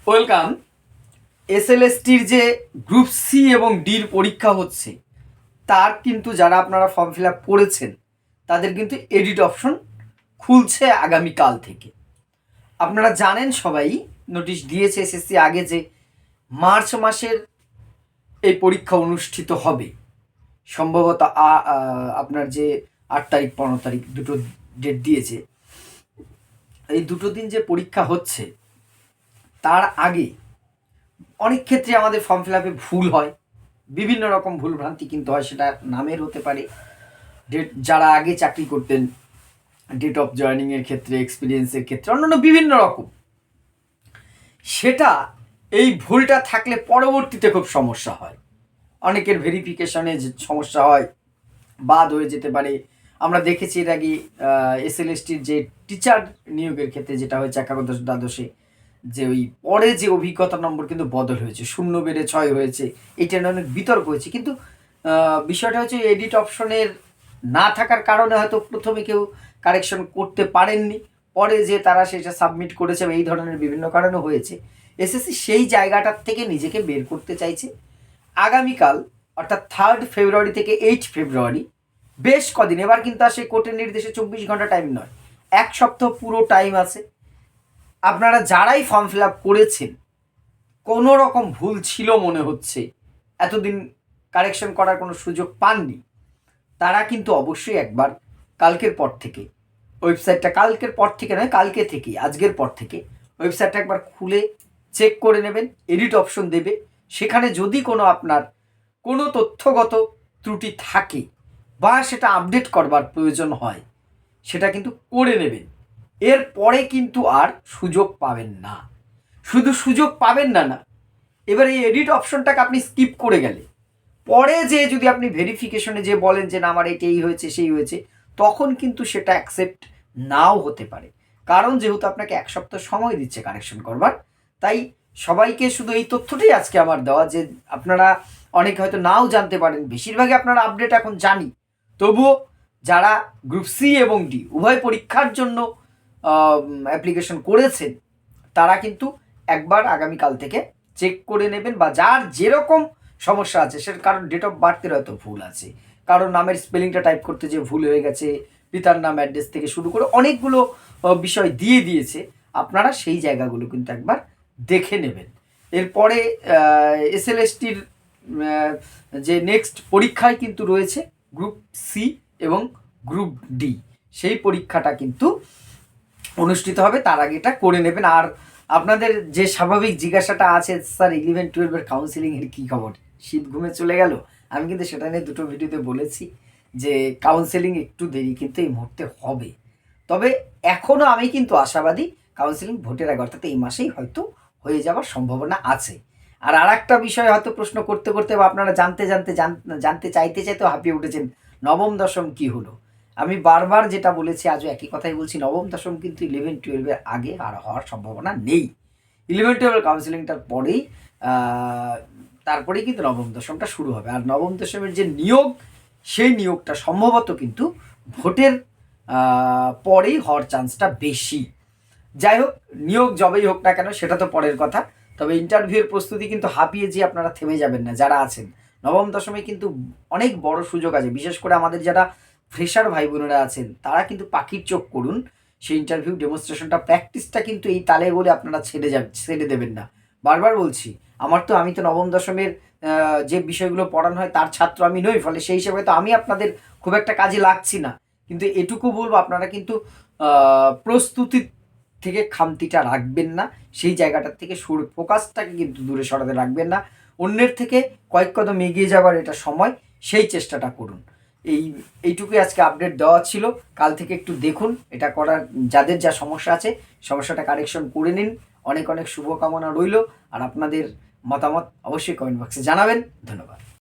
Welcome. এসএলএসটির যে group C এবং ডির পরীক্ষা হচ্ছে তার কিন্তু যারা আপনারা ফর্ম ফিল আপ করেছেন তাদের কিন্তু এডিট অপশন খুলছে আগামীকাল থেকে। আপনারা জানেন, সবাই নোটিশ দিয়েছে এসএসসি আগে যে মার্চ মাসের এই পরীক্ষা অনুষ্ঠিত হবে। সম্ভবত আপনার যে 8 তারিখ 15 তারিখ দুটো ডেট দিয়েছে, এই দুটো দিন যে পরীক্ষা হচ্ছে তার আগে অনেক ক্ষেত্রে আমাদের ফর্ম ফিল আপে ভুল হয়, বিভিন্ন রকম ভুলভ্রান্তি কিন্তু হয়। সেটা নামের হতে পারে, ডেট যারা আগে চাকরি করতেন, ডেট অফ জয়েনিংয়ের ক্ষেত্রে, এক্সপিরিয়েন্সের ক্ষেত্রে, অন্যান্য বিভিন্ন রকম। সেটা এই ভুলটা থাকলে পরবর্তীতে খুব সমস্যা হয়। অনেকের ভেরিফিকেশনে সমস্যা হয়, বাদ হয়ে যেতে পারে। আমরা দেখেছি এর আগে এসএলএসটির যে টিচার নিয়োগের ক্ষেত্রে যেটা হয়েছে একাদশ দ্বাদশে, যে ওই পরে যে অভিজ্ঞতা নম্বর কিন্তু বদল হয়েছে, 0 বেড়ে 6 হয়েছে। এটা নিয়ে অনেক বিতর্ক হয়েছে, কিন্তু বিষয়টা হচ্ছে এডিট অপশনের না থাকার কারণে হয়তো প্রথমে কেউ কারেকশন করতে পারেননি, পরে যে তারা সেটা সাবমিট করেছে, এই ধরনের বিভিন্ন কারণে হয়েছে। এসএসসি সেই জায়গাটার থেকে নিজেকে বের করতে চাইছে। আগামীকাল অর্থাৎ 3 ফেব্রুয়ারি থেকে 8 ফেব্রুয়ারি, বেশ কদিন, এবার কিন্তু আর সেই কোর্টের নির্দেশে 24 ঘন্টা টাইম নয়, 1 সপ্তাহ পুরো টাইম আছে। আপনারা যারাই ফর্ম ফিল আপ করেছেন, কোনো রকম ভুল ছিল মনে হচ্ছে, এতদিন কারেকশন করার কোনো সুযোগ পাননি, তারা কিন্তু অবশ্যই একবার কালকের পর থেকে ওয়েবসাইটটা, কালকের পর থেকে নয়, কালকে থেকেই, আজকের পর থেকে ওয়েবসাইটটা একবার খুলে চেক করে নেবেন। এডিট অপশন দেবে, সেখানে যদি কোনো আপনার কোনো তথ্যগত ত্রুটি থাকে বা সেটা আপডেট করবার প্রয়োজন হয়, সেটা কিন্তু করে নেবেন। এরপরে কিন্তু আর সুযোগ পাবেন না। শুধু সুযোগ পাবেন না না, এবার এই এডিট অপশনটাকে আপনি স্কিপ করে গেলে পরে যে যদি আপনি ভেরিফিকেশনে যে বলেন যে না আমার এই হয়েছে সেই হয়েছে, তখন কিন্তু সেটা অ্যাকসেপ্ট নাও হতে পারে। কারণ যেহেতু আপনাকে 1 সপ্তাহ সময় দিচ্ছে কারেকশন করবার, তাই সবাইকে শুধু এই তথ্যটাই আজকে আমার দেওয়া, যে আপনারা অনেকে হয়তো নাও জানতে পারেন, বেশিরভাগই আপনারা আপডেট এখন জানি, তবুও যারা গ্রুপ সি এবং ডি উভয় পরীক্ষার জন্য অ্যাপ্লিকেশন করেছেন তারা কিন্তু একবার আগামীকাল থেকে চেক করে নেবেন, বা যার যেরকম সমস্যা আছে, সেটা কারণ ডেট অফ বার্থের হয়তো ভুল আছে, কারণ নামের স্পেলিংটা টাইপ করতে যে ভুল হয়ে গেছে, পিতার নাম অ্যাড্রেস থেকে শুরু করে অনেকগুলো বিষয় দিয়ে দিয়েছে। আপনারা সেই জায়গাগুলো কিন্তু একবার দেখে নেবেন। এরপরে এসএলএসটির যে নেক্সট পরীক্ষায় কিন্তু রয়েছে গ্রুপ সি এবং গ্রুপ ডি, সেই পরীক্ষাটা কিন্তু অনুষ্ঠিত হবে, তার আগে এটা করে নেবেন। আর আপনাদের যে স্বাভাবিক জিজ্ঞাসাটা আছে, স্যার 11-12 কাউন্সিলিংয়ের কী খবর, শীত ঘুমে চলে গেল? আমি কিন্তু সেটা নিয়ে দুটো ভিডিওতে বলেছি যে কাউন্সেলিং একটু দেরি কিন্তু এই মুহূর্তে হবে, তবে এখনও আমি কিন্তু আশাবাদী কাউন্সেলিং ভোটের আগে অর্থাৎ এই মাসেই হয়তো হয়ে যাওয়ার সম্ভাবনা আছে। আর একটা বিষয় হয়তো প্রশ্ন করতে করতে বা আপনারা জানতে চাইতে হাঁপিয়ে উঠেছেন, নবম দশম কি হলো। আমি বারবার যেটা বলেছি, আজও একই কথাই বলছি, নবম দশম কিন্তু 11-12 আগে আর হওয়ার সম্ভাবনা নেই। 11-12 কাউন্সিলিংটার পরেই তারপরেই কিন্তু নবম দশমটা শুরু হবে। আর নবম দশমের যে নিয়োগ, সেই নিয়োগটা সম্ভবত কিন্তু ভোটের পরেই হওয়ার চান্সটা বেশি। যাই হোক, নিয়োগ যবেই হোক না কেন সেটা তো পরের কথা, তবে ইন্টারভিউয়ের প্রস্তুতি কিন্তু হাঁপিয়ে যে আপনারা থেমে যাবেন না যারা আছেন। নবম দশমে কিন্তু অনেক বড় সুযোগ আছে, বিশেষ করে আমাদের যারা ফ্রেশার ভাই বোনেরা আছেন তারা কিন্তু পাখির চোখ করুন। সেই ইন্টারভিউ ডেমনস্ট্রেশনটা, প্র্যাকটিসটা কিন্তু এই তালে বলে আপনারা ছেড়ে দেবেন না। বারবার বলছি, আমি তো নবম দশমের যে বিষয়গুলো পড়ানো হয় তার ছাত্র আমি নই, ফলে সেই হিসেবে তো আমি আপনাদের খুব একটা কাজে লাগছি না। কিন্তু এটুকু বলবো, আপনারা কিন্তু প্রস্তুতির থেকে খামতিটা রাখবেন না, সেই জায়গাটার থেকে ফোকাসটাকে কিন্তু দূরে সরাতে রাখবেন না। অন্যের থেকে কয়েক কদম এগিয়ে যাওয়ার এটা সময়, সেই চেষ্টাটা করুন। এইটুকুই আজকে আপডেট দেওয়া ছিল। কাল থেকে একটু দেখুন এটা করার, যাদের যা সমস্যা আছে সমস্যাটা কারেকশন করে নিন। অনেক অনেক শুভকামনা রইল। আর আপনাদের মতামত অবশ্যই কমেন্ট বক্সে জানাবেন। ধন্যবাদ।